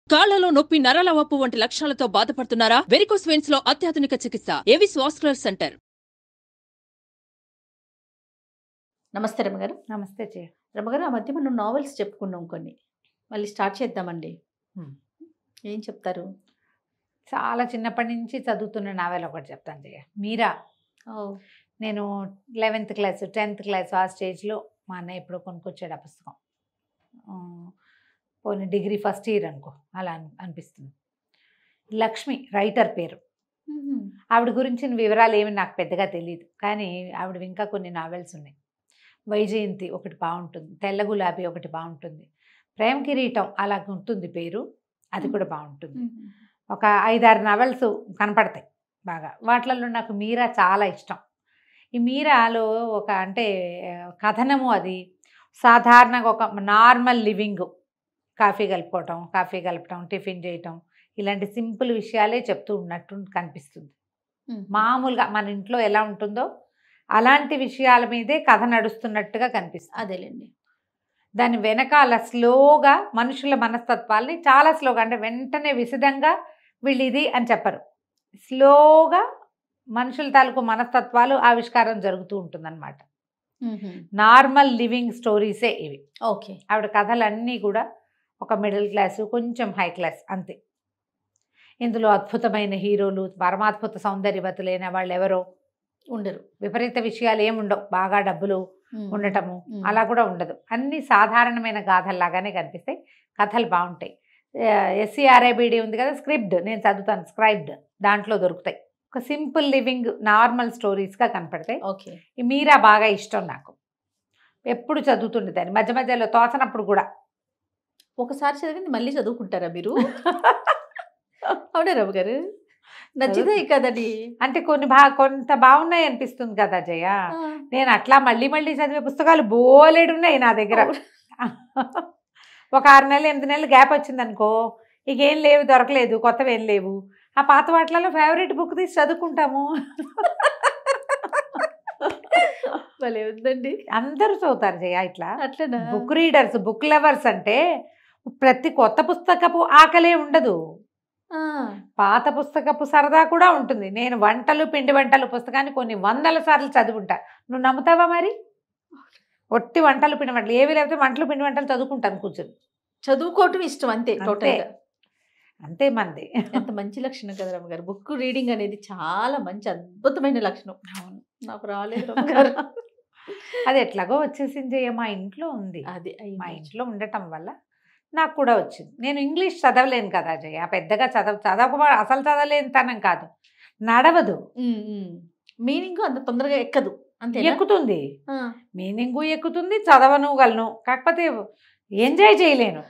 కాళ్లలో నొప్పి, నరాల వాపు వంటి లక్షణాలతో బాధపడుతున్నారా? వెరికోస్ వెయిన్స్ లో అత్యాధునిక చికిత్స ఏవిస్ వాస్కులర్ సెంటర్. నమస్తే రమగారు. నమస్తే జయ. రమగారు, ఆ మధ్య మనం నావెల్స్ చెప్పుకున్నాం కొన్ని, మళ్ళీ స్టార్ట్ చేద్దామండి. ఏం చెప్తారు? చాలా చిన్నప్పటి నుంచి చదువుతున్న నావెల్ ఒకటి చెప్తాను జయ. మీరా. నేను 11th క్లాస్ 10th క్లాస్ ఆ స్టేజ్లో మా అన్నయ్య ఎప్పుడో కొనుక్కొచ్చాడు ఆ పుస్తకం. పోనీ డిగ్రీ ఫస్ట్ ఇయర్ అనుకో, అలా అనిపిస్తుంది. లక్ష్మి రైటర్ పేరు. ఆవిడ గురించిన వివరాలు ఏమి నాకు పెద్దగా తెలియదు, కానీ ఆవిడ ఇంకా కొన్ని నావెల్స్ ఉన్నాయి. వైజయంతి ఒకటి బాగుంటుంది, తెల్ల గులాబీ ఒకటి బాగుంటుంది, ప్రేమ కిరీటం అలా ఉంటుంది పేరు, అది కూడా బాగుంటుంది. ఒక 5-6 నావెల్స్ కనపడతాయి బాగా. వాటిలలో నాకు మీరా చాలా ఇష్టం. ఈ మీరాలో ఒక అంటే కథనము, అది సాధారణంగా ఒక నార్మల్ లివింగ్, కాఫీ కలపటం, టిఫిన్ చేయటం, ఇలాంటి సింపుల్ విషయాలే చెప్తూ ఉన్నట్టు కనిపిస్తుంది. మామూలుగా మన ఇంట్లో ఎలా ఉంటుందో అలాంటి విషయాల మీదే కథ నడుస్తున్నట్టుగా కనిపిస్తుంది. అదేలేండి. దాని వెనకాల స్లోగా మనుషుల మనస్తత్వాల్ని చాలా స్లోగా, అంటే వెంటనే విశదంగా వీళ్ళు ఇది అని చెప్పరు, స్లోగా మనుషుల తాలూకు మనస్తత్వాలు ఆవిష్కారం జరుగుతూ ఉంటుందన్నమాట. నార్మల్ లివింగ్ స్టోరీసే ఇవి. ఓకే. ఆవిడ కథలన్నీ కూడా ఒక మిడిల్ క్లాసు, కొంచెం హై క్లాస్ అంతే. ఇందులో అద్భుతమైన హీరోలు, పరమాద్భుత సౌందర్యవతులైన వాళ్ళు ఎవరో ఉండరు, విపరీత విషయాలు ఏముండవు, బాగా డబ్బులు ఉండటము అలా కూడా ఉండదు. అన్ని సాధారణమైన గాథల్లాగానే కనిపిస్తాయి. కథలు బాగుంటాయి. SCRIBD ఉంది కదా, స్క్రిప్ట్ నేను చదువుతాను, స్క్రైబ్డ్, దాంట్లో దొరుకుతాయి. ఒక సింపుల్ లివింగ్ నార్మల్ స్టోరీస్గా కనపడతాయి. ఓకే. ఈ మీరా బాగా ఇష్టం నాకు, ఎప్పుడు చదువుతుండేదాన్ని, మధ్య మధ్యలో తోచనప్పుడు కూడా. ఒకసారి చదివింది మళ్ళీ చదువుకుంటారా మీరు? అవునా రవి గారు? నచ్చితే కదండి. అంటే కొంత బాగున్నాయి అనిపిస్తుంది కదా జయ. నేను అట్లా మళ్ళీ మళ్ళీ చదివే పుస్తకాలు బోలెడున్నాయి నా దగ్గర. ఒక 6 నెలలు 8 నెలలు గ్యాప్ వచ్చింది అనుకో, ఇక ఏం లేవు, దొరకలేదు, కొత్తవి ఏం లేవు. ఆ పాత వాటిలలో ఫేవరెట్ బుక్ తీసి చదువుకుంటాము. భలే ఉందండి. అందరూ చదువుతారు జయ ఇట్లా. అట్లనా? బుక్ రీడర్స్, బుక్ లవర్స్ అంటే ప్రతి కొత్త పుస్తకపు ఆకలే ఉండదు, పాత పుస్తకపు సరదా కూడా ఉంటుంది. నేను పిండి వంటలు పుస్తకాన్ని కొన్ని 100 సార్లు చదువుకుంటా. నువ్వు నమ్ముతావా మరి? ఒట్టి వంటలు పిండి వంటలు ఏవి లేకపోతే పిండి వంటలు చదువుకుంటాను కూర్చొని. చదువుకోవటం ఇష్టం అంతే, టోటల్గా అంతే. మంది ఎంత మంచి లక్షణం కదా రమ్మ గారు. బుక్ రీడింగ్ అనేది చాలా మంచి అద్భుతమైన లక్షణం. అవును, నాకు రాలేదు రమ్మ గారు. అది ఎట్లాగో వచ్చేసింది. మా ఇంట్లో ఉంది, అది మా ఇంట్లో ఉండటం వల్ల నాకు కూడా వచ్చింది. నేను ఇంగ్లీష్ చదవలేను కదా జయ, పెద్దగా అసలు చదవలేని తనం కాదు, నడవదు. మీనింగ్ అంత తొందరగా ఎక్కదు. అంతే. ఎక్కుతుంది, మీనింగు ఎక్కుతుంది, చదవనుగలను, కాకపోతే ఎంజాయ్ చేయలేను.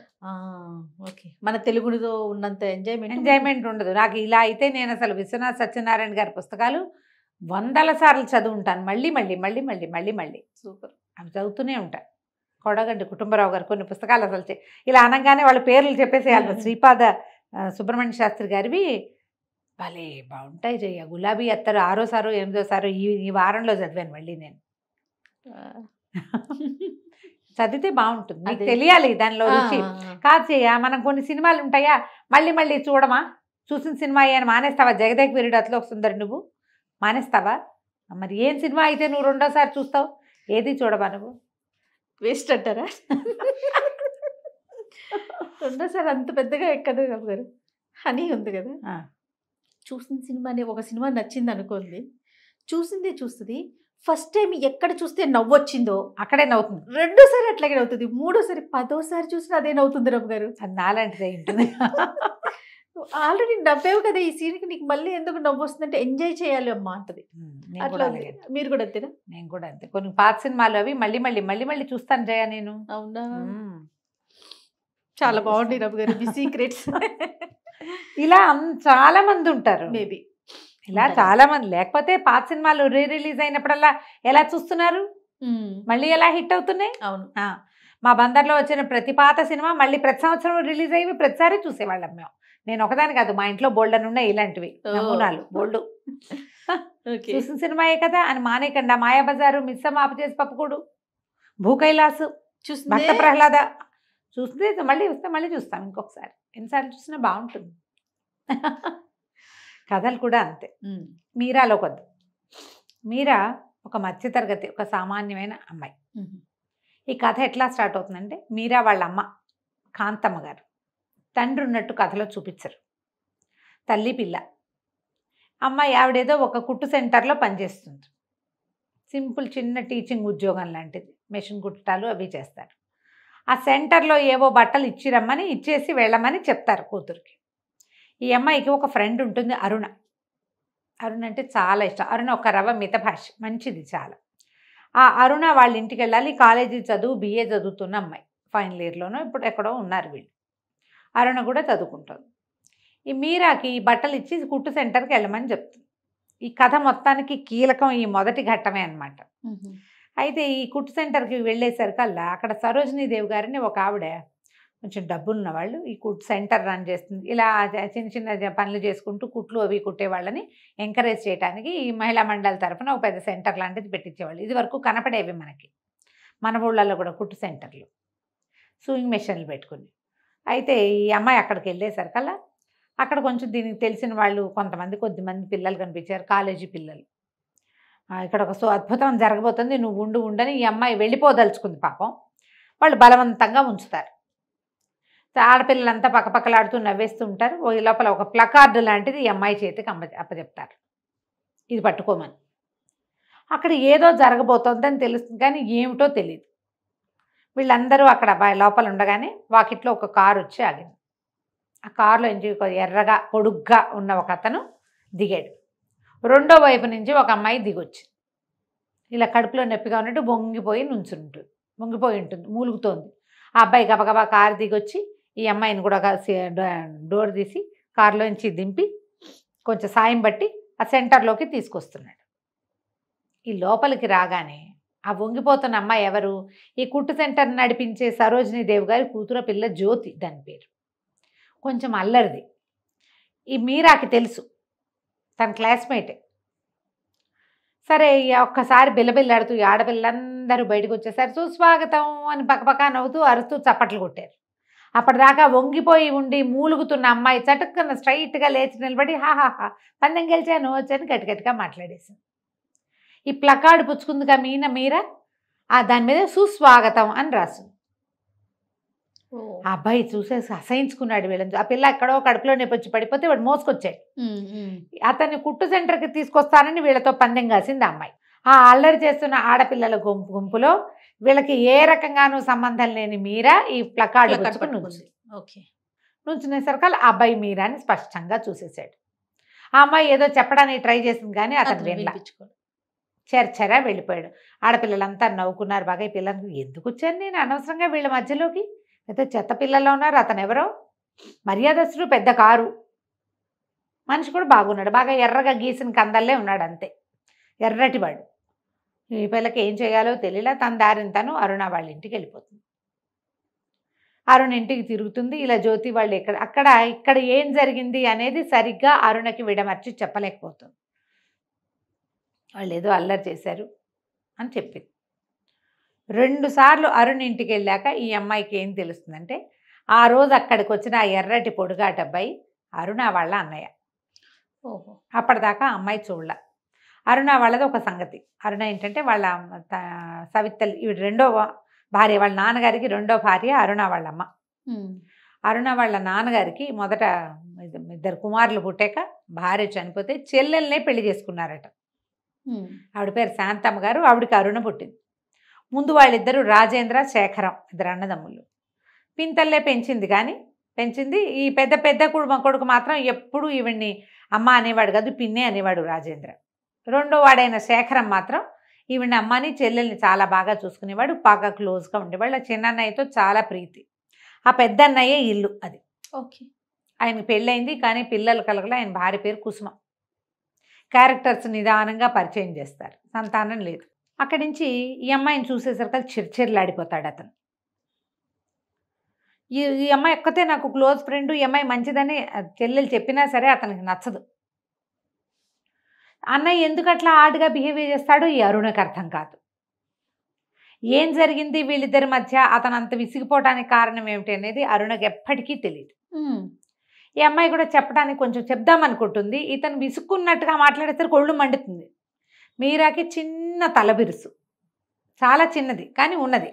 ఓకే. మన తెలుగులో ఉన్నంత ఎంజాయ్మెంట్ ఉండదు నాకు. ఇలా అయితే నేను అసలు విశ్వనాథ్ సత్యనారాయణ గారి పుస్తకాలు 100 సార్లు చదువుంటాను, మళ్ళీ మళ్ళీ మళ్ళీ మళ్ళీ మళ్ళీ మళ్ళీ. సూపర్. అవి చదువుతూనే ఉంటాను. కొడగండి కుటుంబరావు గారు కొన్ని పుస్తకాలు అసలు ఇలా అనగానే వాళ్ళ పేర్లు చెప్పేసేయాలి. శ్రీపాద సుబ్రహ్మణ్య శాస్త్రి గారివి భలే బాగుంటాయి జయ. గులాబీ అత్తరు 6వ 8వ ఈ వారంలో చదివాను మళ్ళీ నేను. చదివితే బాగుంటుంది, మీకు తెలియాలి దానిలో రుచి. కాదు చెయ్య, మనం కొన్ని సినిమాలు ఉంటాయా మళ్ళీ మళ్ళీ చూడమా, చూసిన సినిమా అని మానేస్తావా? జగదేక వీరుడు అతలో సుందరి నువ్వు మానేస్తావా? మరి ఏం సినిమా అయితే నువ్వు 2వ సారి చూస్తావు? ఏది చూడవా నువ్వు? వేస్ట్ అంటారా? 2వ సారి అంత పెద్దగా ఎక్కదు గారు. హనీ ఉంది కదా, చూసిన సినిమానే ఒక సినిమా నచ్చింది అనుకోండి, చూస్తుంది. ఫస్ట్ టైం ఎక్కడ చూస్తే నవ్వొచ్చిందో అక్కడే నవ్వుతుంది, 2వ సారి అట్లాగే నవ్వుతుంది, 3వ సారి 10వ సారి చూసినా అదే నవ్వుతుంది రమ్మ గారు. అది నాలాంటిదే ఉంటుంది. ఆల్రెడీ నవ్వేవు కదా, ఈ సీన్కి నీకు మళ్ళీ ఎందుకు నవ్వు వస్తుందంటే ఎంజాయ్ చేయాలి అమ్మా అంటది. అట్లా మీరు కూడా అంతేనా? నేను కూడా అంతే. కొన్ని పాత సినిమాలు అవి మళ్ళీ మళ్ళీ మళ్ళీ మళ్ళీ చూస్తాను జయ నేను. అవునా? చాలా బాగుంది రమ్మ గారు మీ సీక్రెట్స్. ఇలా చాలా మంది ఉంటారు, మేబీ ఇలా చాలా మంది. లేకపోతే పాత సినిమాలు రిలీజ్ అయినప్పుడల్లా ఎలా చూస్తున్నారు, మళ్ళీ ఎలా హిట్ అవుతున్నాయి. అవును. మా బందర్లో వచ్చిన ప్రతి పాత సినిమా మళ్ళీ ప్రతి సంవత్సరం రిలీజ్ అయ్యి ప్రతిసారి చూసేవాళ్ళం మేము. నేను ఒకదాని కాదు, మా ఇంట్లో బోల్డన్ ఉన్నాయి ఇలాంటివి నమూనాలు, బోల్డు. చూసిన సినిమాయే కదా అని మానేయకుండా మాయాబజారు, మిస్సమ్మ ఆపు చేసి పప్పుకూడు, భూకైలాసు, భక్త ప్రహ్లాద చూస్తే మళ్ళీ వస్తే మళ్ళీ చూస్తాం ఇంకొకసారి, ఎన్నిసార్లు చూసినా బాగుంటుంది. కథలు కూడా అంతే. మీరాలో కొద్ది, మీరా ఒక మధ్యతరగతి, ఒక సామాన్యమైన అమ్మాయి. ఈ కథ ఎట్లా స్టార్ట్ అవుతుందంటే, మీరా వాళ్ళ అమ్మ కాంతమ్మ గారు తండ్రి ఉన్నట్టు కథలో చూపించరు. తల్లి పిల్ల. అమ్మాయి ఆవిడేదో ఒక కుట్టు సెంటర్లో పనిచేస్తుంది. సింపుల్ చిన్న టీచింగ్ ఉద్యోగం లాంటిది, మెషిన్ కుట్టాలు అవి చేస్తారు. ఆ సెంటర్లో ఏవో బట్టలు ఇచ్చిరమ్మని ఇచ్చేసి వెళ్ళమని చెప్తారు కూతురికి. ఈ అమ్మాయికి ఒక ఫ్రెండ్ ఉంటుంది, అరుణ. అరుణ అంటే చాలా ఇష్టం. అరుణ ఒక రవ మితభాష, మంచిది చాలా. ఆ అరుణ వాళ్ళ ఇంటికి వెళ్ళాలి. కాలేజీ చదువు, BA చదువుతున్న అమ్మాయి, ఫైనల్ ఇయర్లోనో ఇప్పుడు ఎక్కడో ఉన్నారు వీళ్ళు. అరుణ కూడా చదువుకుంటుంది. ఈ మీరాకి ఈ బట్టలు ఇచ్చి కుట్టు సెంటర్కి వెళ్ళమని చెప్తుంది. ఈ కథ మొత్తానికి కీలకం ఈ మొదటి ఘట్టమే అన్నమాట. అయితే ఈ కుట్టు సెంటర్కి వెళ్ళేసరికల్లా అక్కడ సరోజినీదేవి గారిని ఒక ఆవిడ, కొంచెం డబ్బున్న వాళ్ళు, ఈ కుట్టు సెంటర్ రన్ చేస్తుంది. ఇలా చిన్న చిన్న పనులు చేసుకుంటూ కుట్లు అవి కుట్టేవాళ్ళని ఎంకరేజ్ చేయడానికి ఈ మహిళా మండలి తరఫున ఒక పెద్ద సెంటర్ లాంటిది పెట్టించేవాళ్ళు. ఇది వరకు కనపడేవి మనకి, మన ఊళ్ళల్లో కూడా కుట్టు సెంటర్లు, సూయింగ్ మెషిన్లు పెట్టుకుని. అయితే ఈ అమ్మాయి అక్కడికి వెళ్ళేసరికల్లా అక్కడ కొంచెం దీనికి తెలిసిన వాళ్ళు కొంతమంది, కొద్దిమంది పిల్లలు కనిపించారు, కాలేజీ పిల్లలు. ఇక్కడ ఒక అద్భుతం జరగబోతుంది, నువ్వు ఉండని ఈ అమ్మాయి వెళ్ళిపోదలుచుకుంది. పాపం వాళ్ళు బలవంతంగా ఉంచుతారు. ఆడపిల్లలంతా పక్కపక్కలాడుతూ నవ్వేస్తూ ఉంటారు. ఈ లోపల ఒక ప్లకార్డు లాంటిది ఈ అమ్మాయి చేతికి అప్పచెప్తారు, ఇది పట్టుకోమని. అక్కడ ఏదో జరగబోతోందని తెలుస్తుంది, కానీ ఏమిటో తెలియదు. వీళ్ళందరూ అక్కడ లోపల ఉండగానే వాకిట్లో ఒక కారు వచ్చి ఆగింది. ఆ కారులో నుంచి ఎర్రగా పొడుగ్గా ఉన్న ఒక అతను దిగాడు. రెండో వైపు నుంచి ఒక అమ్మాయి దిగొచ్చి ఇలా కడుపులో నొప్పిగా ఉన్నట్టు వంగిపోయి ఉంటుంది, మూలుగుతోంది. ఆ అబ్బాయి గబగబా కారు దిగొచ్చి ఈ అమ్మాయిని కూడా డోర్ తీసి కారులోంచి దింపి కొంచెం సాయం బట్టి ఆ సెంటర్లోకి తీసుకొస్తున్నాడు. ఈ లోపలికి రాగానే ఆ వంగిపోతున్న అమ్మాయి ఎవరు? ఈ కుట్టు సెంటర్ నడిపించే సరోజినీదేవి గారి కూతురు పిల్ల జ్యోతి, దాని పేరు. కొంచెం అల్లరిది. ఈ మీరాకి తెలుసు, తన క్లాస్మేటే. సరే ఒక్కసారి బిల్లబిల్లాడుతూ ఈ ఆడపిల్లందరూ బయటకు వచ్చేసారు. సుస్వాగతం అని పక్కపక్క నవ్వుతూ అరుస్తూ చప్పట్లు కొట్టారు. అప్పటిదాకా వంగిపోయి ఉండి మూలుగుతున్న అమ్మాయి చటుక్కున స్ట్రైట్గా లేచి నిలబడి హాహాహా పందెం గెలిచాను వచ్చని గట్టిగట్టిగా మాట్లాడేసింది. ఈ ప్లకార్డు పుచ్చుకుందిగా మీరా, దాని మీద సుస్వాగతం అని రాసింది. ఆ అబ్బాయి చూసేసి అసహించుకున్నాడు వీళ్ళని. ఆ పిల్ల ఎక్కడో కడుపులో నొప్పి పడిపోతే వాడు మోసుకొచ్చాడు. అతన్ని కుట్టు సెంటర్కి తీసుకొస్తానని వీళ్ళతో పందెం కాసింది ఆ అమ్మాయి. ఆ అల్లరి చేస్తున్న ఆడపిల్లల గుంపులో వీళ్ళకి ఏ రకంగానూ సంబంధం లేని మీరా ఈ ప్లకార్డు నుంచునేసరికి ఆ అబ్బాయి మీరాని స్పష్టంగా చూసేశాడు. ఆ అమ్మాయి ఏదో చెప్పడానికి ట్రై చేసింది కానీ అతను చెరచెరా వెళ్ళిపోయాడు. ఆడపిల్లలంతా నవ్వుకున్నారు బాగా. ఈ పిల్లలకు ఎందుకు వచ్చాను నేను అనవసరంగా వీళ్ళ మధ్యలోకి, అయితే చెత్త పిల్లల్లో ఉన్నారు. అతను ఎవరో మర్యాదస్తుడు, పెద్ద కారు మనిషి కూడా బాగున్నాడు, బాగా ఎర్రగా గీసిన కందల్లే ఉన్నాడు, అంతే ఎర్రటివాడు. ఈ పిల్లకి ఏం చేయాలో తెలియలా. తన దారిని తను అరుణ వాళ్ళ ఇంటికి వెళ్ళిపోతుంది. అరుణ ఇంటికి తిరుగుతుంది. ఇలా జ్యోతి వాళ్ళు ఇక్కడ ఏం జరిగింది అనేది సరిగ్గా అరుణకి విడమర్చి చెప్పలేకపోతుంది. వాళ్ళు ఏదో అల్లరి చేశారు అని చెప్పింది. 2 సార్లు అరుణ్ ఇంటికి వెళ్ళాక ఈ అమ్మాయికి ఏం తెలుస్తుందంటే, ఆ రోజు అక్కడికి వచ్చిన ఆ ఎర్రటి పొడుగాటి అబ్బాయి అరుణ వాళ్ళ అన్నయ్య. అప్పటిదాకా అమ్మాయి చూడలే. అరుణ వాళ్ళది ఒక సంగతి. అరుణ ఏంటంటే వాళ్ళ సవితల్లి, ఇవి రెండో భార్య, వాళ్ళ నాన్నగారికి రెండో భార్య అరుణ వాళ్ళమ్మ. అరుణ వాళ్ళ నాన్నగారికి మొదట 2 కుమారులు పుట్టాక భార్య చనిపోతే చెల్లెల్నే పెళ్లి చేసుకున్నారట. ఆవిడ పేరు శాంతమ్మ గారు, ఆవిడకి అరుణ పుట్టింది. ముందు వాళ్ళిద్దరూ రాజేంద్ర, శేఖరం, 2 అన్నదమ్ముళ్ళు. పింతల్లే పెంచింది. ఈ పెద్ద కొడుకు మాత్రం ఎప్పుడూ ఈవిడ్ని అమ్మ అనేవాడు కాదు, పిన్నే అనేవాడు రాజేంద్ర. రెండో వాడైన శేఖరం మాత్రం ఈవిడ్ని అమ్మని చెల్లెల్ని చాలా బాగా చూసుకునేవాడు, బాగా క్లోజ్గా ఉండేవాళ్ళు. ఆ చిన్నన్నయ్యతో చాలా ప్రీతి. ఆ పెద్ద అన్నయ్యే ఇల్లు అది. ఆయనకి పెళ్ళయింది కానీ పిల్లలు కలగల. ఆయన భార్య పేరు కుసుమ. క్యారెక్టర్స్ నిదానంగా పరిచయం చేస్తారు, సంతానం లేదు. అక్కడి నుంచి ఈ అమ్మాయిని చూసేసరికి చిర్చిర్లాడిపోతాడు అతను. ఈ అమ్మాయి ఒక్కతే నాకు క్లోజ్ ఫ్రెండ్, ఈ అమ్మాయి మంచిదని చెల్లెలు చెప్పినా సరే అతనికి నచ్చదు. అన్నయ్య ఎందుకు అట్లా ఆడుగా బిహేవ్ చేస్తాడో ఈ అరుణకి అర్థం కాదు. ఏం జరిగింది వీళ్ళిద్దరి మధ్య, అతను అంత విసిగిపోవడానికి కారణం ఏమిటి అనేది అరుణకి ఎప్పటికీ తెలియదు. ఈ అమ్మాయి కూడా చెప్పడానికి కొంచెం చెప్దామనుకుంటుంది. ఇతను విసుక్కున్నట్టుగా మాట్లాడేసరికి ఒళ్ళు మండుతుంది. మీరాకి చిన్న తలబిరుసు, చాలా చిన్నది కానీ ఉన్నది,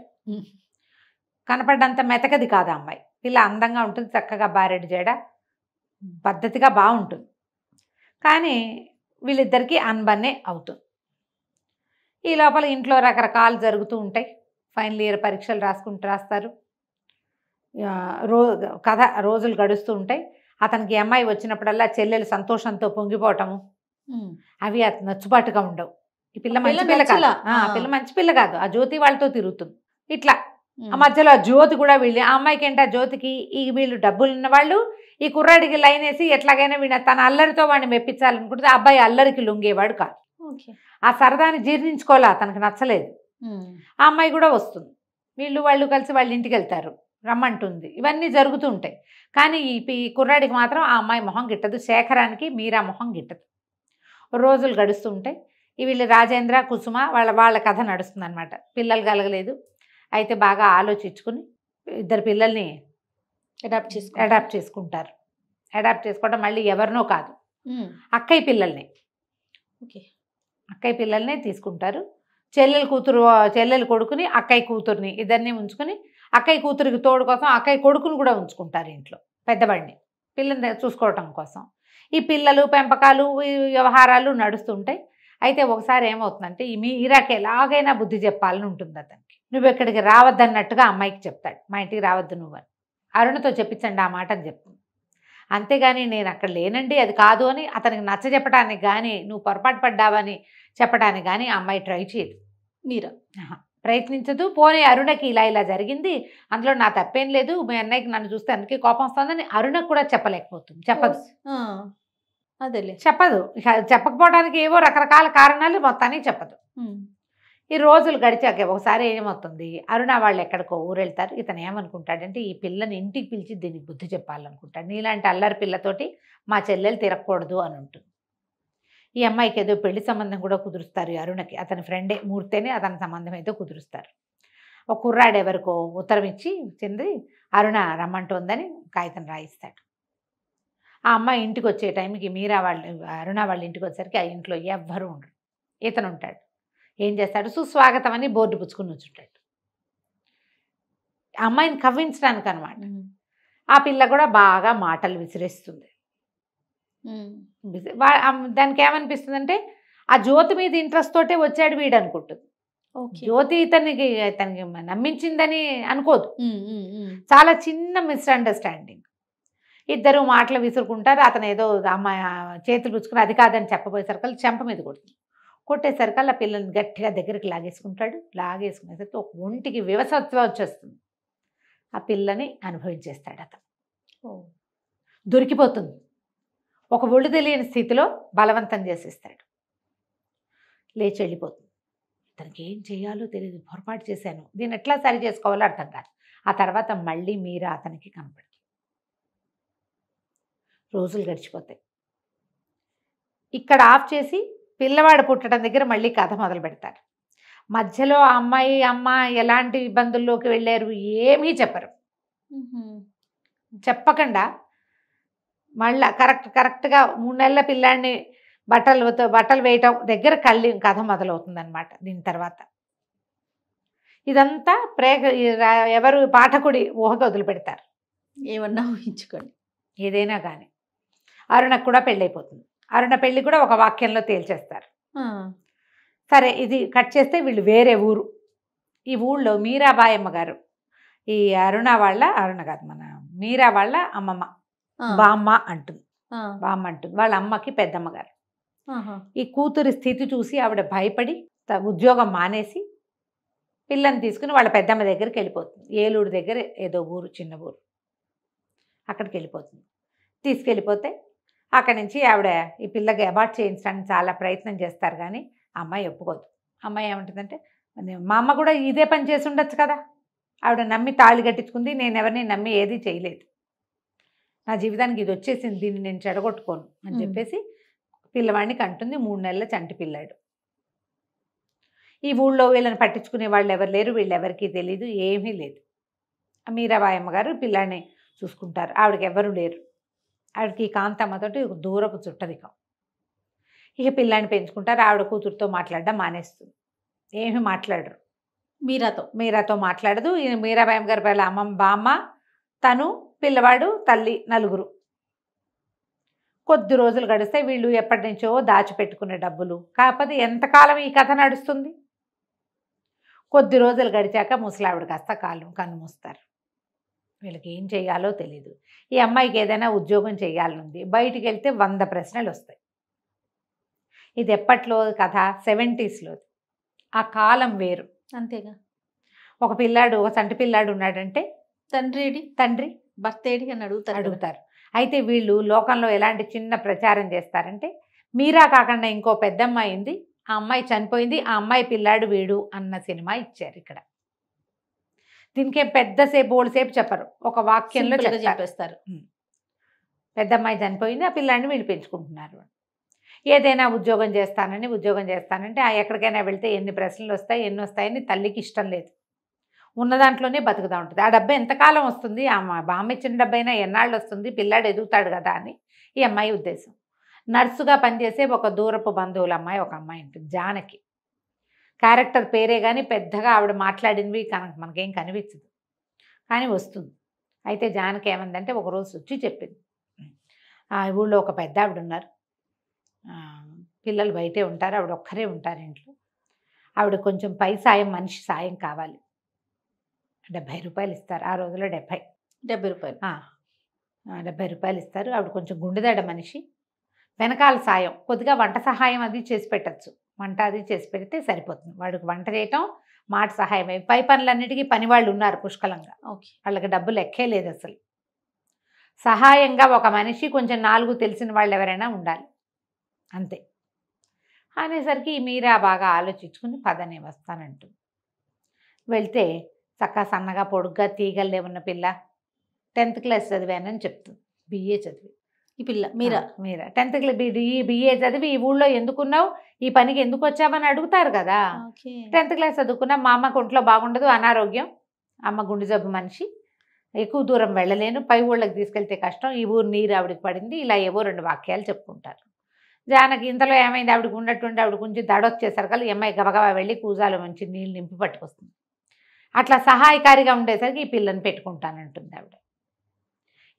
కనపడ్డంత మెతకది కాదు అమ్మాయి. పిల్ల అందంగా ఉంటుంది, చక్కగా బారెడు జడ, పద్ధతిగా బాగుంటుంది. కానీ వీళ్ళిద్దరికీ అన్బన్నే అవుతుంది. ఈ లోపల ఇంట్లో రకరకాలు జరుగుతూ ఉంటాయి. ఫైనల్ ఇయర్ పరీక్షలు రాస్తారు. రోజులు గడుస్తూ ఉంటాయి. అతనికి అమ్మాయి వచ్చినప్పుడల్లా చెల్లెలు సంతోషంతో పొంగిపోవటము అవి నచ్చుబాటుగా ఉండవు. ఈ పిల్ల మంచి పిల్ల కాదు, పిల్ల మంచి పిల్ల కాదు, ఆ జ్యోతి వాళ్ళతో తిరుగుతుంది. ఇట్లా ఆ మధ్యలో ఆ జ్యోతి కూడా ఆ అమ్మాయికి ఏంటి, ఆ జ్యోతికి ఈ వీళ్ళు డబ్బులు ఉన్నవాళ్ళు, ఈ కుర్రాడికి లైన్ వేసి ఎట్లాగైనా వీళ్ళ తన అల్లరితో వాడిని మెప్పించాలనుకుంటే ఆ అబ్బాయి అల్లరికి లొంగేవాడు కాదు. ఆ సరదాని జీర్ణించుకోవాలా, అతనికి నచ్చలేదు. ఆ అమ్మాయి కూడా వస్తుంది, వాళ్ళు కలిసి వాళ్ళ ఇంటికి వెళ్తారు, రమ్మంటుంది, ఇవన్నీ జరుగుతూ ఉంటాయి. కానీ ఈ కుర్రాడికి మాత్రం ఆ అమ్మాయి మొహం గిట్టదు, శేఖరానికి మీరా మొహం గిట్టదు. రోజులు గడుస్తూ ఉంటాయి. వీళ్ళు రాజేంద్ర కుసుమ వాళ్ళ కథ నడుస్తుంది అనమాట. పిల్లలు కలగలేదు, అయితే బాగా ఆలోచించుకుని ఇద్దరు పిల్లల్ని అడాప్ట్ చేసుకుంటారు. అడాప్ట్ చేసుకోవడం మళ్ళీ ఎవరినో కాదు, అక్కయ్య పిల్లల్నే తీసుకుంటారు. చెల్లెలు కొడుకుని అక్కయ్య కూతుర్ని ఇద్దరిని ఉంచుకొని అక్కయ్య కూతురికి తోడు కోసం అక్కయ్య కొడుకుని కూడా ఉంచుకుంటారు ఇంట్లో, పెద్దవాడిని పిల్లల్ని చూసుకోవటం కోసం. ఈ పిల్లలు పెంపకాలు వ్యవహారాలు నడుస్తుంటాయి. అయితే ఒకసారి ఏమవుతుందంటే ఈ మీరాకి ఎలాగైనా బుద్ధి చెప్పాలని ఉంటుంది అతనికి. నువ్వు ఇక్కడికి రావద్దన్నట్టుగా అమ్మాయికి చెప్తాడు, మా ఇంటికి రావద్దు నువ్వు అని. అరుణతో చెప్పించండి ఆ మాట అని చెప్తుంది. అంతేగాని నేను అక్కడ లేనండి అది కాదు అని అతనికి నచ్చ చెప్పడానికి కానీ, నువ్వు పొరపాటు పడ్డావని చెప్పడానికి కానీ ఆ అమ్మాయి ట్రై చేయదు. మీరా ప్రయత్నించదు. పోనీ అరుణకి ఇలా జరిగింది, అందులో నా తప్పేం లేదు, మీ అన్నయ్యకి నన్ను చూస్తే అందుకే కోపం వస్తుందని అరుణకు కూడా చెప్పలేకపోతుంది, చెప్పదు. అదేలే చెప్పదు. చెప్పకపోవడానికి ఏవో రకరకాల కారణాలు మొత్తానికి చెప్పదు. ఈ రోజులు గడిచాక ఒకసారి ఏమవుతుంది, అరుణ వాళ్ళు ఎక్కడికో ఊరు వెళ్తారు. ఇతను ఏమనుకుంటాడంటే ఈ పిల్లని ఇంటికి పిలిచి దీనికి బుద్ధి చెప్పాలనుకుంటాడు. నీలాంటి అల్లరి పిల్లతోటి మా చెల్లెలు తిరగకూడదు అని ఉంటుంది. ఈ అమ్మాయికి ఏదో పెళ్లి సంబంధం కూడా కుదురుస్తారు అరుణకి, అతని ఫ్రెండే మూర్తేనే అతని సంబంధం ఏదో కుదురుస్తారు. ఒక కుర్రాడు ఎవరికో ఉత్తరం ఇచ్చి చెంది అరుణ రమ్మంటోందని కాగితం రాయిస్తాడు. ఆ అమ్మాయి ఇంటికి వచ్చే టైంకి అరుణ వాళ్ళ ఇంటికి వచ్చేసరికి ఆ ఇంట్లో ఎవ్వరూ ఉండరు. ఇతను ఉంటాడు. ఏం చేస్తాడు, సుస్వాగతం అని బోర్డు పుచ్చుకుని వచ్చుంటాడు. అమ్మాయిని కవ్వించడానికి అనమాట. ఆ పిల్ల కూడా బాగా మాటలు విసిరేస్తుంది. దానికి ఏమనిపిస్తుంది అంటే ఆ జ్యోతి మీద ఇంట్రెస్ట్ తోటే వచ్చాడు వీడు అనుకుంటుంది. జ్యోతి ఇతనికి నమ్మించిందని అనుకోదు. చాలా చిన్న మిస్అండర్స్టాండింగ్. ఇద్దరు మాటలు విసురుకుంటారు. అతను ఏదో అమ్మాయి చేతులు పుచ్చుకుని అది కాదని చెప్పబోయేసరికల్లా చెంప మీద కొట్టేసరికల్లా పిల్లల్ని గట్టిగా దగ్గరికి లాగేసుకునేసరికి ఒక ఒంటికి వివసత్వం వచ్చేస్తుంది. ఆ పిల్లని అనుభవించేస్తాడు అతను. దొరికిపోతుంది. ఒక ఒళ్ళు తెలియని స్థితిలో బలవంతం చేసేస్తాడు. లేచి వెళ్ళిపోతుంది. ఇతనికి ఏం చేయాలో తెలియదు, పొరపాటు చేశాను, దీన్ని ఎట్లా సరి చేసుకోవాలో అర్థం కాదు. ఆ తర్వాత మళ్ళీ మీరా అతనికి కనపడుతుంది. రోజులు గడిచిపోతాయి. ఇక్కడ ఆఫ్ చేసి పిల్లవాడు పుట్టడం దగ్గర మళ్ళీ కథ మొదలు పెడతారు. మధ్యలో అమ్మ ఎలాంటి ఇబ్బందుల్లోకి వెళ్ళారు ఏమీ చెప్పరు. చెప్పకుండా మళ్ళీ కరెక్ట్గా 3 నెలల పిల్లాడిని బట్టలు వేయటం దగ్గర కథ మొదలవుతుందన్నమాట. దీని తర్వాత ఇదంతా ఎవరు పాఠకుడి ఊహకు వదిలిపెడతారు. ఏమన్నా ఊహించుకోండి, ఏదైనా కానీ. అరుణకు కూడా పెళ్ళైపోతుంది. అరుణ పెళ్ళి కూడా ఒక వాక్యంలో తేల్చేస్తారు. సరే, ఇది కట్ చేస్తే వీళ్ళు వేరే ఊరు. ఈ ఊళ్ళో మీరాబాయమ్మ గారు, ఈ అరుణ కాదు మన మీరా వాళ్ళ అమ్మమ్మ బామ్మ అంటుంది. వాళ్ళ అమ్మకి పెద్దమ్మ గారు. ఈ కూతురి స్థితి చూసి ఆవిడ భయపడి ఉద్యోగం మానేసి పిల్లని తీసుకుని వాళ్ళ పెద్దమ్మ దగ్గరికి వెళ్ళిపోతుంది. ఏలూరు దగ్గర ఏదో ఊరు, చిన్న ఊరు, అక్కడికి వెళ్ళిపోతుంది. తీసుకెళ్ళిపోతే అక్కడి నుంచి ఆవిడ ఈ పిల్లకి అబార్ట్ చేయించడానికి చాలా ప్రయత్నం చేస్తారు. కానీ అమ్మాయి ఒప్పుకోదు. అమ్మాయి ఏమంటుందంటే, మా అమ్మ కూడా ఇదే పని చేసి ఉండొచ్చు కదా, ఆవిడ నమ్మి తాళి కట్టించుకుంది, నేను ఎవరిని నమ్మి ఏదీ చేయలేదు, నా జీవితానికి ఇది వచ్చేసింది, దీన్ని నేను చెడగొట్టుకోను అని చెప్పేసి పిల్లవాడిని కంటుంది. 3 నెలల చంటి పిల్లాడు. ఈ ఊళ్ళో వీళ్ళని పట్టించుకునే వాళ్ళు ఎవరు లేరు, వీళ్ళెవరికీ తెలీదు, ఏమీ లేదు. మీరాబాయి అమ్మగారు పిల్లాన్ని చూసుకుంటారు. ఆవిడకి ఎవరు లేరు. ఆవిడకి కాంతమ్మతోటి ఒక దూరపు చుట్టరికం. ఇక పిల్లాన్ని పెంచుకుంటారు. ఆవిడ కూతురుతో మాట్లాడడం మానేస్తుంది, ఏమీ మాట్లాడరు. మీరాతో మాట్లాడదు. మీరాబాయి అమ్మగారి పిల్ల అమ్మమ్మ బామ్మ, తను, పిల్లవాడు, తల్లి, నలుగురు. కొద్ది రోజులు గడిస్తే వీళ్ళు ఎప్పటి నుంచో దాచిపెట్టుకునే డబ్బులు. కాకపోతే ఎంతకాలం ఈ కథ నడుస్తుంది? కొద్ది రోజులు గడిచాక ముసలావిడ కాస్త కన్ను మూస్తారు. వీళ్ళకి ఏం చేయాలో తెలీదు. ఈ అమ్మాయికి ఏదైనా ఉద్యోగం చేయాలనుంది. బయటికి వెళ్తే 100 ప్రశ్నలు వస్తాయి. ఇది ఎప్పట్లో కథ? 70sలో. ఆ కాలం వేరు. అంతేగా. ఒక చంటి పిల్లాడు ఉన్నాడంటే తండ్రి భర్త ఏడి అని అడుగుతారు. అయితే వీళ్ళు లోకంలో ఎలాంటి చిన్న ప్రచారం చేస్తారంటే, మీరా కాకుండా ఇంకో పెద్దమ్మాయి ఉంది, ఆ అమ్మాయి చనిపోయింది, ఆ అమ్మాయి పిల్లాడు వీడు అన్న సినిమా ఇచ్చారు ఇక్కడ. దీనికే బోల్సేపు చెప్పరు, ఒక వాక్యంలో చెప్పేస్తారు. పెద్దమ్మాయి చనిపోయింది, ఆ పిల్లాడిని వీళ్ళు పెంచుకుంటున్నారు. ఏదైనా ఉద్యోగం చేస్తానంటే ఎక్కడికైనా వెళ్తే ఎన్ని ప్రశ్నలు వస్తాయి, ఎన్ని వస్తాయని తల్లికి ఇష్టం లేదు. ఉన్న దాంట్లోనే బతుకుతూ ఉంటుంది. ఆ డబ్బు ఎంతకాలం వస్తుంది, ఆ బామ్మ ఇచ్చిన డబ్బైనా ఎన్నాళ్ళు వస్తుంది, పిల్లాడు ఎదుగుతాడు కదా అని ఈ అమ్మాయి ఉద్దేశం. నర్సుగా పనిచేసే ఒక దూరపు బంధువుల అమ్మాయి ఒక అమ్మాయి ఉంటుంది, జానకి. క్యారెక్టర్ పేరే కానీ పెద్దగా ఆవిడ మాట్లాడినవి మనకేం కనిపించదు, కానీ వస్తుంది. అయితే జానకి ఏమందంటే ఒకరోజు వచ్చి చెప్పింది, ఆ ఊళ్ళో ఒక పెద్ద ఆవిడ ఉన్నారు, పిల్లలు బయటే ఉంటారు, ఆవిడ ఒక్కరే ఉంటారు ఇంట్లో. ఆవిడ కొంచెం సాయం, మనిషి సాయం కావాలి. 70 రూపాయలు ఇస్తారు. ఆ రోజులో 70 రూపాయలు 70 రూపాయలు ఇస్తారు. ఆవిడ కొంచెం గుండెదాడ మనిషి. వెనకాల సాయం కొద్దిగా వంట సహాయం అది చేసి పెట్టచ్చు. వంట అది చేసి పెడితే సరిపోతుంది. వాడికి వంట చేయటం, మాట సహాయం. పై పనులన్నిటికీ పని వాళ్ళు ఉన్నారు పుష్కలంగా. వాళ్ళకి డబ్బులు ఎక్కే లేదు అసలు. సహాయంగా ఒక మనిషి, కొంచెం 4 తెలిసిన వాళ్ళు ఎవరైనా ఉండాలి, అంతే. అనేసరికి మీరా బాగా ఆలోచించుకుని పదనే వస్తానంటుంది. వెళ్తే చక్కగా సన్నగా పొడుగ్గా తీగల్లే ఉన్న పిల్ల, 10th క్లాస్ చదివానని చెప్తుంది. BA చదివి ఈ పిల్ల మీరా 10th క్లాస్ BA చదివి ఈ ఊళ్ళో ఎందుకున్నావు, ఈ పనికి ఎందుకు వచ్చావని అడుగుతారు కదా. 10th క్లాస్ చదువుకున్నా, మా అమ్మకు ఒంట్లో బాగుండదు, అనారోగ్యం, అమ్మ గుండె జబ్బు మనిషి, ఎక్కువ దూరం వెళ్ళలేను, పై ఊళ్ళకి తీసుకెళ్తే కష్టం, ఈ ఊరు నీరు ఆవిడకి పడింది, ఇలా ఏవో 2 వాక్యాలు చెప్పుకుంటారు. జానకి ఇంతలో ఏమైంది, ఆవిడకి ఉన్నట్టుండి ఆవిడ కొంచెం దడొచ్చేసరికి ఈ అమ్మాయి గబగబా వెళ్ళి కూజాలో మంచి నీళ్ళు నింపి పట్టుకొస్తుంది. అట్లా సహాయకారిగా ఉండేసరికి ఈ పిల్లని పెట్టుకుంటానంటుంది ఆవిడ.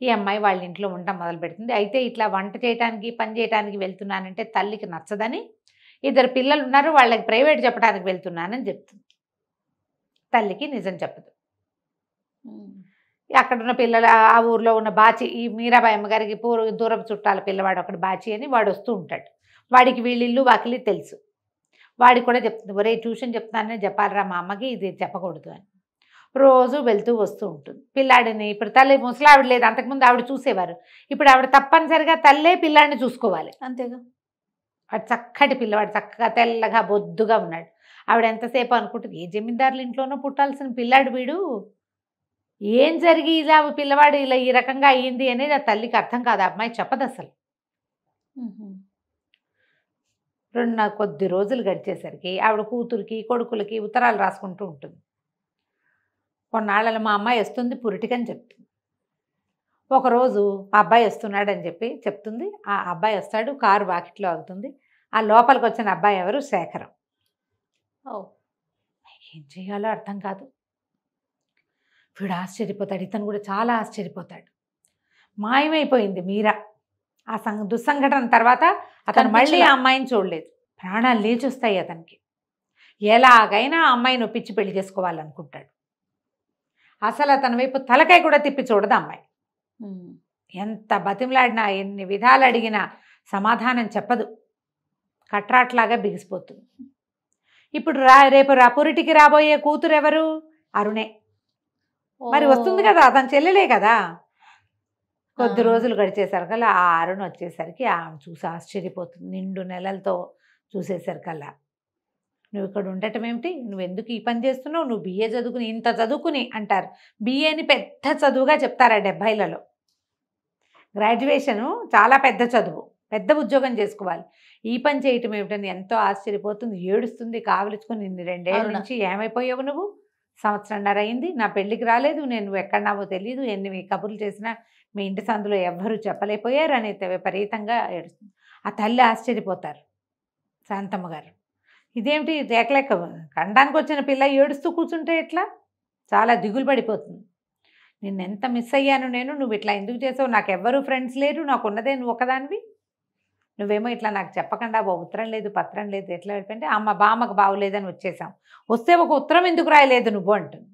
ఈ అమ్మాయి వాళ్ళ ఇంట్లో ఉండటం మొదలు పెడుతుంది. అయితే ఇట్లా వంట చేయడానికి, పని చేయడానికి వెళ్తున్నానంటే తల్లికి నచ్చదని, 2 పిల్లలు ఉన్నారు, వాళ్ళకి ప్రైవేట్ చెప్పడానికి వెళ్తున్నానని చెప్తుంది. తల్లికి నిజం చెప్పదు. అక్కడున్న పిల్లలు, ఆ ఊర్లో ఉన్న బాచి, ఈ మీరాబాయి అమ్మగారికి దూరపు చుట్టాల పిల్లవాడు ఒకటి బాచి అని వాడు వస్తూ ఉంటాడు. వాడికి వీళ్ళిల్లు వాకిలి తెలుసు. వాడికి కూడా చెప్తుంది, ఒరే ట్యూషన్ చెప్తానని చెప్పాలరా మా అమ్మకి, ఇది చెప్పకూడదు అని. రోజు వెళ్తూ వస్తూ ఉంటుంది. పిల్లాడిని ఇప్పుడు తల్లి, ముసలావిడ లేదు, అంతకుముందు ఆవిడ చూసేవారు, ఇప్పుడు ఆవిడ తప్పనిసరిగా తల్లే పిల్లాడిని చూసుకోవాలి. అంతేగా. వాడు చక్కటి పిల్లవాడు, చక్కగా తెల్లగా బొద్దుగా ఉన్నాడు. ఆవిడ ఎంతసేపు అనుకుంటుంది, ఏ జమీందారుల ఇంట్లోనో పుట్టాల్సిన పిల్లాడు వీడు, ఏం జరిగి ఇలా పిల్లవాడు ఇలా ఈ రకంగా అయ్యింది అనేది ఆ తల్లికి అర్థం కాదు. ఆ అమ్మాయి చెప్పదు అసలు. కొద్ది రోజులు గడిచేసరికి ఆవిడ కూతురికి, కొడుకులకి ఉత్తరాలు రాసుకుంటూ ఉంటుంది. కొన్నాళ్ళలో మా అమ్మాయి వస్తుంది పురిటికని చెప్తుంది. ఒకరోజు మా అబ్బాయి వస్తున్నాడని చెప్తుంది. ఆ అబ్బాయి వస్తాడు, కారు వాకిట్లో ఆగుతుంది. ఆ లోపలికి వచ్చిన అబ్బాయి ఎవరు? శేఖరం. ఏం చేయాలో అర్థం కాదు. వీడు ఆశ్చర్యపోతాడు, ఇతను కూడా చాలా ఆశ్చర్యపోతాడు. మాయమైపోయింది మీరా. ఆ దుస్సంఘటన తర్వాత అతను మళ్ళీ ఆ అమ్మాయిని చూడలేదు. ప్రాణాలు లేచొస్తాయి అతనికి. ఎలాగైనా ఆ అమ్మాయిని ఒప్పించి పెళ్లి చేసుకోవాలనుకుంటాడు. అసలు అతని వైపు తలకాయ కూడా తిప్పి చూడదు అమ్మాయి. ఎంత బతిమలాడినా, ఎన్ని విధాలు అడిగినా సమాధానం చెప్పదు. కట్రాట్లాగా బిగిసిపోతుంది. ఇప్పుడు రేపు పురిటికి రాబోయే కూతురు ఎవరు? అరుణే. మరి వస్తుంది కదా, అతను చెల్లెలే కదా. కొద్ది రోజులు గడిచేసరికల్లా ఆ అరుణ్ వచ్చేసరికి ఆమె చూసి ఆశ్చర్యపోతుంది. 2 నెలలతో చూసేసరికల్లా, నువ్వు ఇక్కడ ఉండటం ఏమిటి, నువ్వు ఎందుకు ఈ పని చేస్తున్నావు, నువ్వు BA చదువుకుని, ఇంత చదువుకుని అంటారు. BAని పెద్ద చదువుగా చెప్తారు ఆ 70లలో. గ్రాడ్యుయేషను చాలా పెద్ద చదువు, పెద్ద ఉద్యోగం చేసుకోవాలి. ఈ పని చేయటం ఏమిటని ఎంతో ఆశ్చర్యపోతుంది, ఏడుస్తుంది, కావలించుకొని నిన్ను 2 ఏళ్ళ అవునా? నుంచి ఏమైపోయావు నువ్వు, సంవత్సరంన్నర అయింది, నా పెళ్ళికి రాలేదు, నేను ఎక్కడున్నావో తెలియదు, ఎన్ని కబుర్లు చేసినా మీ ఇంటి సందులో ఎవ్వరూ చెప్పలేకపోయారు అని విపరీతంగా ఏడుస్తుంది. ఆ తల్లి ఆశ్చర్యపోతారు శాంతమ్మ గారు. ఇదేమిటి లేకలేక కండానికి వచ్చిన పిల్ల ఏడుస్తూ కూర్చుంటే ఎట్లా, చాలా దిగులు పడిపోతుంది. నిన్ను ఎంత మిస్ అయ్యాను నేను, నువ్వు ఇట్లా ఎందుకు చేసావు, నాకు ఎవ్వరూ ఫ్రెండ్స్ లేరు, నాకు ఉన్నదే నువ్వు ఒకదానివి, నువ్వేమో ఇట్లా నాకు చెప్పకుండా ఉత్తరం లేదు పత్రం లేదు ఎట్లా వెళ్ళిపోయింటే, అమ్మ బామ్మకు బాగోలేదని వచ్చేసాం, వస్తే ఒక ఉత్తరం ఎందుకు రాయలేదు నువ్వు అంటుంది.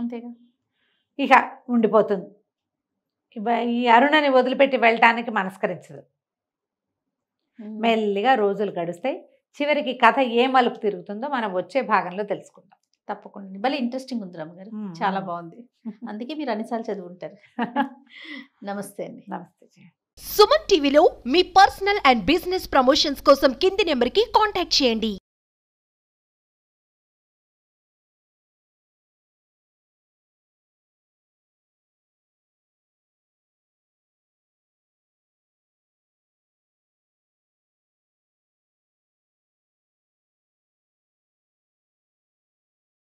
అంతేగా. ఇక ఉండిపోతుంది. ఈ అరుణని వదిలిపెట్టి వెళ్ళటానికి మనస్కరించదు. మెల్లిగా రోజులు గడుస్తాయి. చివరికి కథ ఏ మలుపు తిరుగుతుందో మనం వచ్చే భాగంలో తెలుసుకుందాం. తప్పకుండా. భలే ఇంట్రెస్టింగ్ ఉంది రమ్మగారు, చాలా బాగుంది. అందుకే మీరు అన్నిసార్లు చదువుంటారు. నమస్తే అండి. నమస్తే. సుమన్ టీవీలో మీ పర్సనల్ అండ్ బిజినెస్ ప్రమోషన్స్ కోసం కింది నెంబర్కి కాంటాక్ట్ చేయండి.